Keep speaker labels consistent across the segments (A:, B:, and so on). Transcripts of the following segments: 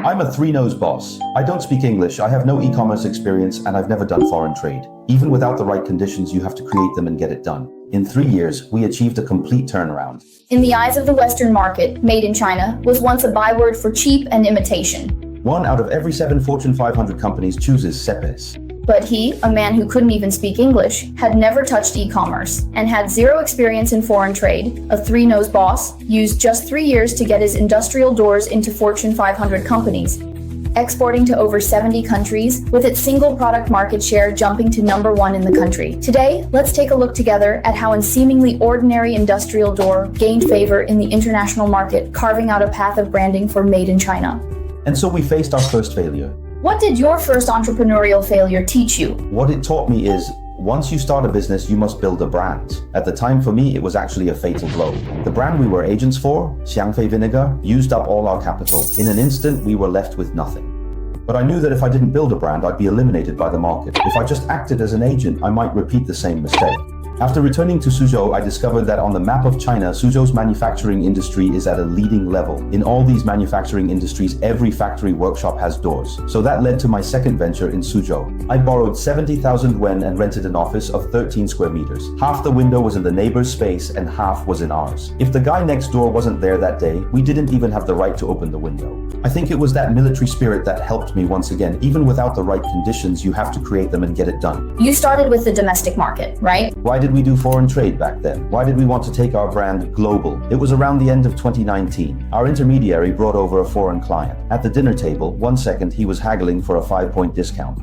A: I'm a three-nose boss. I don't speak English, I have no e-commerce experience, and I've never done foreign trade. Even without the right conditions, you have to create them and get it done. In 3 years, we achieved a complete turnaround.
B: In the eyes of the Western market, made in China was once a byword for cheap and imitation.
A: 1 out of every 7 Fortune 500 companies chooses CEPES.
B: But he, a man who couldn't even speak English, had never touched e-commerce and had zero experience in foreign trade, a three-nose boss, used just 3 years to get his industrial doors into Fortune 500 companies, exporting to over 70 countries, with its single product market share jumping to #1 in the country. Today, let's take a look together at how a seemingly ordinary industrial door gained favor in the international market, carving out a path of branding for Made in China.
A: And so we faced our first failure.
B: What did your first entrepreneurial failure teach you?
A: What it taught me is, once you start a business, you must build a brand. At the time, for me, it was actually a fatal blow. The brand we were agents for, Xiangfei Vinegar, used up all our capital. In an instant, we were left with nothing. But I knew that if I didn't build a brand, I'd be eliminated by the market. If I just acted as an agent, I might repeat the same mistake. After returning to Suzhou, I discovered that on the map of China, Suzhou's manufacturing industry is at a leading level. In all these manufacturing industries, every factory workshop has doors. So that led to my second venture in Suzhou. I borrowed 70,000 yuan and rented an office of 13 square meters. Half the window was in the neighbor's space and half was in ours. If the guy next door wasn't there that day, we didn't even have the right to open the window. I think it was that military spirit that helped me once again. Even without the right conditions, you have to create them and get it done.
B: You started with the domestic market, right?
A: Why did we do foreign trade back then? Why did we want to take our brand global? It was around the end of 2019. Our intermediary brought over a foreign client. At the dinner table, 1 second he was haggling for a 5-point discount.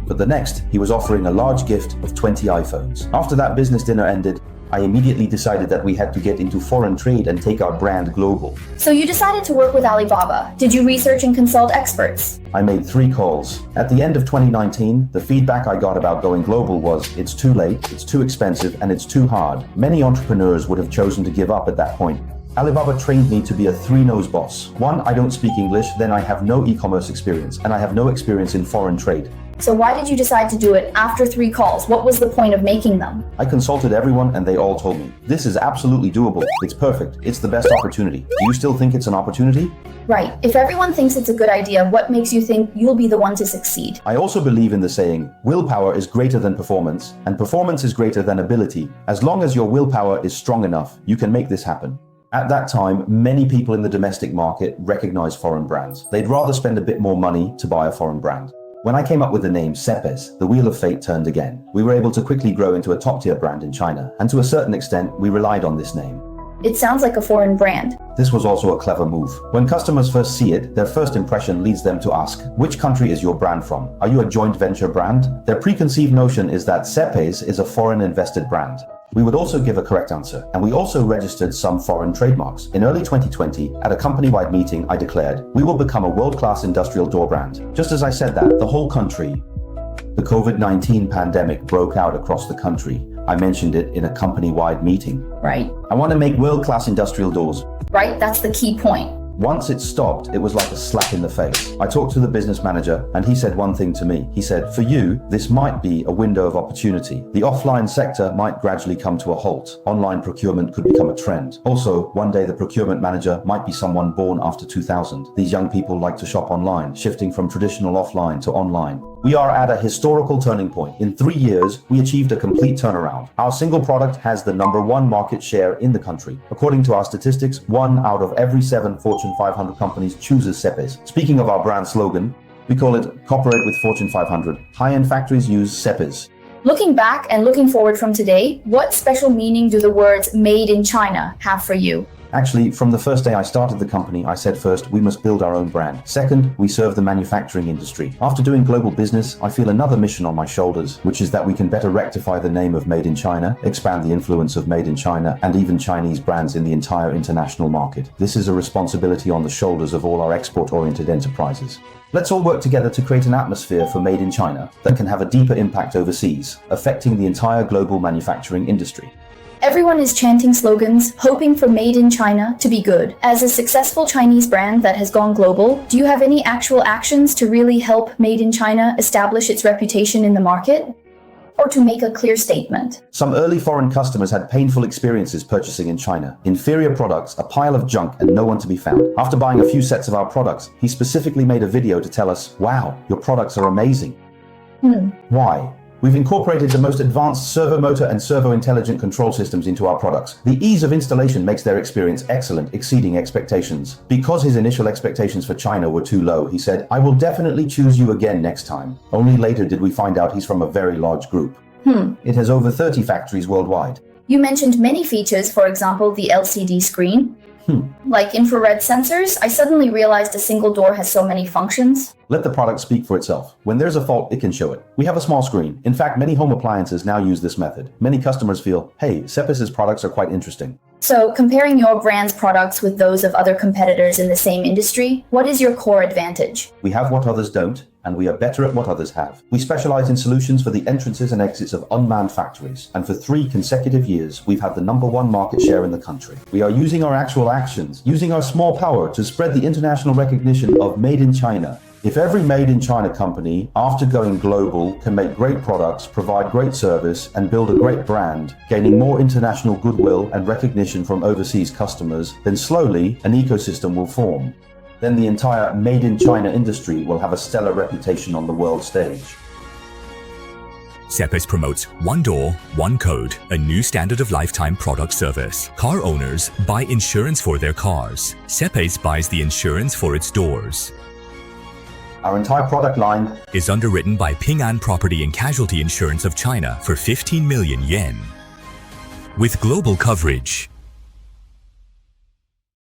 A: But the next, he was offering a large gift of 20 iPhones. After that business dinner ended, I immediately decided that we had to get into foreign trade and take our brand global.
B: So you decided to work with Alibaba. Did you research and consult experts?
A: I made 3 calls. At the end of 2019, the feedback I got about going global was, it's too late, it's too expensive, and it's too hard. Many entrepreneurs would have chosen to give up at that point. Alibaba trained me to be a three-nose boss. 1, I don't speak English, then I have no e-commerce experience, and I have no experience in foreign trade.
B: So why did you decide to do it after 3 calls? What was the point of making them?
A: I consulted everyone and they all told me, this is absolutely doable. It's perfect. It's the best opportunity. Do you still think it's an opportunity?
B: Right. If everyone thinks it's a good idea, what makes you think you'll be the one to succeed?
A: I also believe in the saying, willpower is greater than performance, and performance is greater than ability. As long as your willpower is strong enough, you can make this happen. At that time, many people in the domestic market recognized foreign brands. They'd rather spend a bit more money to buy a foreign brand. When I came up with the name CEPES, the wheel of fate turned again. We were able to quickly grow into a top-tier brand in China, and to a certain extent, we relied on this name.
B: It sounds like a foreign brand.
A: This was also a clever move. When customers first see it, their first impression leads them to ask, which country is your brand from? Are you a joint venture brand? Their preconceived notion is that CEPES is a foreign invested brand. We would also give a correct answer, and we also registered some foreign trademarks. In early 2020, at a company-wide meeting, I declared, we will become a world-class industrial door brand. Just as I said that, the whole country, the COVID-19 pandemic broke out across the country. I mentioned it in a company-wide meeting.
B: Right.
A: I want to make world-class industrial doors.
B: Right, that's the key point.
A: Once it stopped, it was like a slap in the face. I talked to the business manager and he said one thing to me. He said, for you, this might be a window of opportunity. The offline sector might gradually come to a halt. Online procurement could become a trend. Also, one day the procurement manager might be someone born after 2000. These young people like to shop online, shifting from traditional offline to online. We are at a historical turning point. In 3 years, we achieved a complete turnaround. Our single product has the #1 market share in the country. According to our statistics, 1 out of every 7 Fortune 500 companies chooses CEPES. Speaking of our brand slogan, we call it Cooperate with Fortune 500. High-end factories use CEPES.
B: Looking back and looking forward from today, what special meaning do the words Made in China have for you?
A: Actually, from the first day I started the company, I said first, we must build our own brand. Second, we serve the manufacturing industry. After doing global business, I feel another mission on my shoulders, which is that we can better rectify the name of Made in China, expand the influence of Made in China, and even Chinese brands in the entire international market. This is a responsibility on the shoulders of all our export-oriented enterprises. Let's all work together to create an atmosphere for Made in China that can have a deeper impact overseas, affecting the entire global manufacturing industry.
B: Everyone is chanting slogans, hoping for Made in China to be good. As a successful Chinese brand that has gone global, do you have any actual actions to really help Made in China establish its reputation in the market? or to make a clear statement.
A: Some early foreign customers had painful experiences purchasing in China. Inferior products, a pile of junk, and no one to be found. After buying a few sets of our products, he specifically made a video to tell us, "Wow, your products are amazing." Why? We've incorporated the most advanced servo motor and servo intelligent control systems into our products. The ease of installation makes their experience excellent, exceeding expectations. Because his initial expectations for China were too low, he said, "I will definitely choose you again next time." Only later did we find out he's from a very large group. It has over 30 factories worldwide.
B: You mentioned many features, for example, the LCD screen. Like infrared sensors, I suddenly realized a single door has so many functions.
A: Let the product speak for itself. When there's a fault, it can show it. We have a small screen. In fact, many home appliances now use this method. Many customers feel, hey, Cephis's products are quite interesting.
B: So, comparing your brand's products with those of other competitors in the same industry, what is your core advantage?
A: We have what others don't, and we are better at what others have. We specialize in solutions for the entrances and exits of unmanned factories, and for 3 consecutive years, we've had the #1 market share in the country. We are using our actual actions, using our small power to spread the international recognition of Made in China. If every Made in China company, after going global, can make great products, provide great service, and build a great brand, gaining more international goodwill and recognition from overseas customers, then slowly an ecosystem will form. Then the entire Made in China industry will have a stellar reputation on the world stage.
C: Cepis promotes one door, one code, a new standard of lifetime product service. Car owners buy insurance for their cars. Cepis buys the insurance for its doors.
A: Our entire product line
C: Is underwritten by Ping An Property and Casualty Insurance of China for 15 million yen. With global coverage,